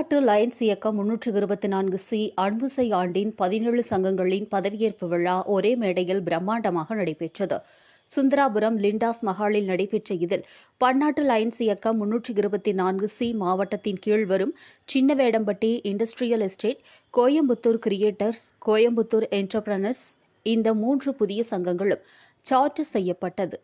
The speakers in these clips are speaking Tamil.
பன்னாட்டு லயன்ஸ் இயக்கம் 324C அன்புசை ஆண்டின் 17 சங்கங்களின் பதவியேற்பு விழா ஒரே மேடையில் பிரம்மாண்டமாக நடைபெற்றது. சுந்தராபுரம் லிண்டாஸ் மஹாலில் நடைபெற்ற இதில் பன்னாட்டு லயன்ஸ் இயக்கம் 324C மாவட்டத்தின் கீழ் வரும் Chinnavedampatti industrial estate, Coimbatore creators, Coimbatore entrepreneurs இந்த 3 புதிய சங்கங்களும் சார்ட்டர் செய்யப்பட்டது.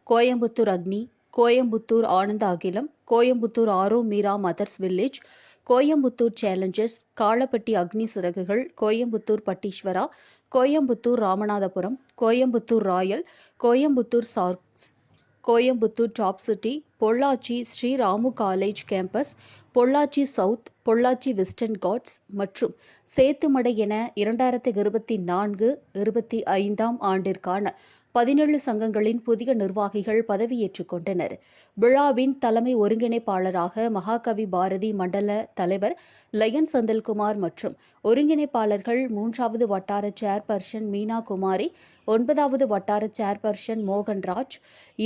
கோயம்புத்தூர் அக்னி, Coimbatore Anandha Agilam, Coimbatore Auro Meera Mother's Village, Coimbatore Challengers, Kalappatti Agni Siragugal, Coimbatore Patteeswara, Coimbatore Ramanathapuram, Coimbatore Royal, Coimbatore Sharks, Coimbatore Top City, Pollachi Sriramu College Campus, Pollachi South, Pollachi Western Ghats மற்றும் சேத்துமடை என 2024-25 ஆண்டிற்கான 17 சங்கங்களின் புதிய நிர்வாகிகள் பதவியேற்றுக் கொண்டனர். விழாவின் தலைமை ஒருங்கிணைப்பாளராக மகாகவி பாரதி மண்டல தலைவர் லயன் செந்தில்குமார் மற்றும் ஒருங்கிணைப்பாளர்கள் 3வது வட்டார சேர்பர்சன் மீனா குமாரி, 9வது வட்டார சேர்பர்சன் மோகன்ராஜ்,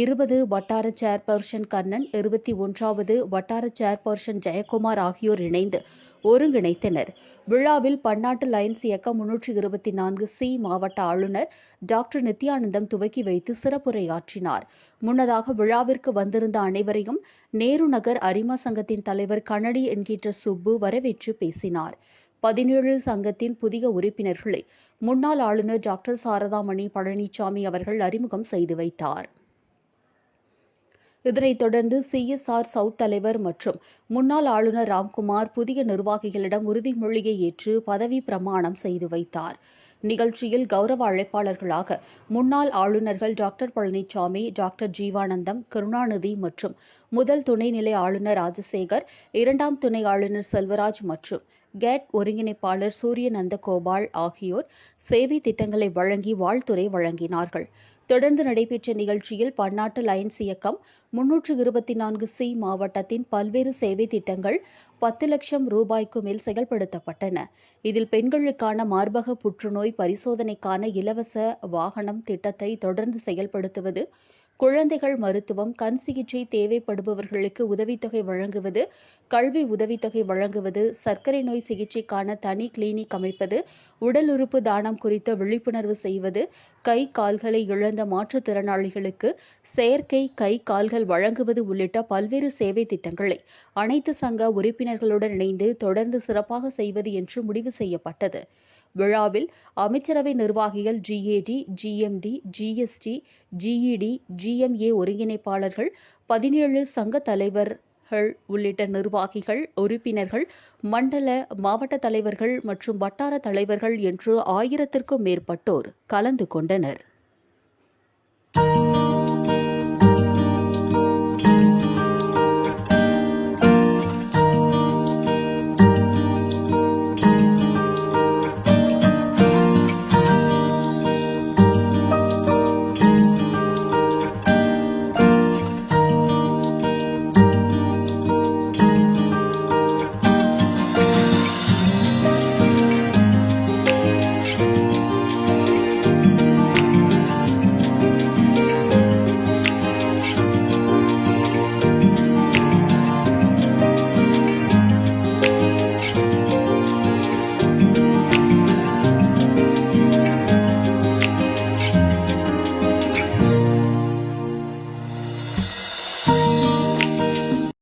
20 வட்டார சேர்பர்சன் கண்ணன், 21வது வட்டார சேர்பர்சன் ஜெயக்குமார் ஆகியோர் இணைந்து ஒருங்கிணைத்தனர். விழாவில் பன்னாட்டு லயன்ஸ் இயக்கம் 324C மாவட்ட ஆளுநர் டாக்டர் நித்யானந்தம் துவக்கி வைத்து சிறப்புரையாற்றினார். முன்னதாக விழாவிற்கு வந்திருந்த அனைவரையும் நேரு நகர் அரிமா சங்கத்தின் தலைவர் கண்ணடி என்கின்ற சுப்பு வரவேற்று பேசினார். 17 சங்கத்தின் புதிய உறுப்பினர்களை முன்னாள் ஆளுநர் டாக்டர் சாரதாமணி பழனிசாமி அவர்கள் அறிமுகம் செய்து வைத்தார். இதனைத் தொடர்ந்து CSR சவுத் தலைவர் மற்றும் முன்னாள் ஆளுநர் ராம்குமார் புதிய நிர்வாகிகளிடம் உறுதிமொழியை ஏற்று பதவி பிரமாணம் செய்து வைத்தார். நிகழ்ச்சியில் கௌரவ அழைப்பாளர்களாக முன்னாள் ஆளுநர்கள் டாக்டர் பழனிசாமி, டாக்டர் ஜீவானந்தம், கருணாநிதி மற்றும் முதல் துணைநிலை ஆளுநர் ராஜசேகர், 2ஆம் துணை ஆளுநர் செல்வராஜ் மற்றும் கேட் ஒருங்கிணைப்பாளர் சூரிய நந்தகோபால் ஆகியோர் சேவை திட்டங்களை வழங்கி வாழ்த்துரை வழங்கினார்கள். தொடர்ந்து நடைபெற்ற நிகழ்ச்சியில் பன்னாட்டு லயன்ஸ் இயக்கம் 324C மாவட்டத்தின் பல்வேறு சேவை திட்டங்கள் 10 லட்சம் ரூபாய்க்கு மேல் செயல்படுத்தப்பட்டன. இதில் பெண்களுக்கான மார்பக புற்றுநோய் பரிசோதனைக்கான இலவச வாகனம் திட்டத்தை தொடர்ந்து செயல்படுத்துவது, குழந்தைகள் மருத்துவம், கண் சிகிச்சை தேவைப்படுபவர்களுக்கு உதவித்தொகை வழங்குவது, கல்வி உதவித்தொகை வழங்குவது, சர்க்கரை நோய் சிகிச்சைக்கான தனி கிளினிக் அமைப்பது, உடல் உறுப்பு தானம் குறித்த விழிப்புணர்வு செய்வது, கை கால்களை இழந்த மாற்றுத்திறனாளிகளுக்கு செயற்கை கை கால்கள் வழங்குவது உள்ளிட்ட பல்வேறு சேவை திட்டங்களை அனைத்து சங்க உறுப்பினர்களுடன் இணைந்து தொடர்ந்து சிறப்பாக செய்வது என்று முடிவு செய்யப்பட்டது. விழாவில் அமைச்சரவை நிர்வாகிகள், GAD, GMD, GST, GED, GMA ஒருங்கிணைப்பாளர்கள், 17 சங்க தலைவர்கள் உள்ளிட்ட நிர்வாகிகள், உறுப்பினர்கள், மண்டல, மாவட்ட தலைவர்கள் மற்றும் வட்டார தலைவர்கள் என்று 1000க்கும் மேற்பட்டோர் கலந்து கொண்டனர்.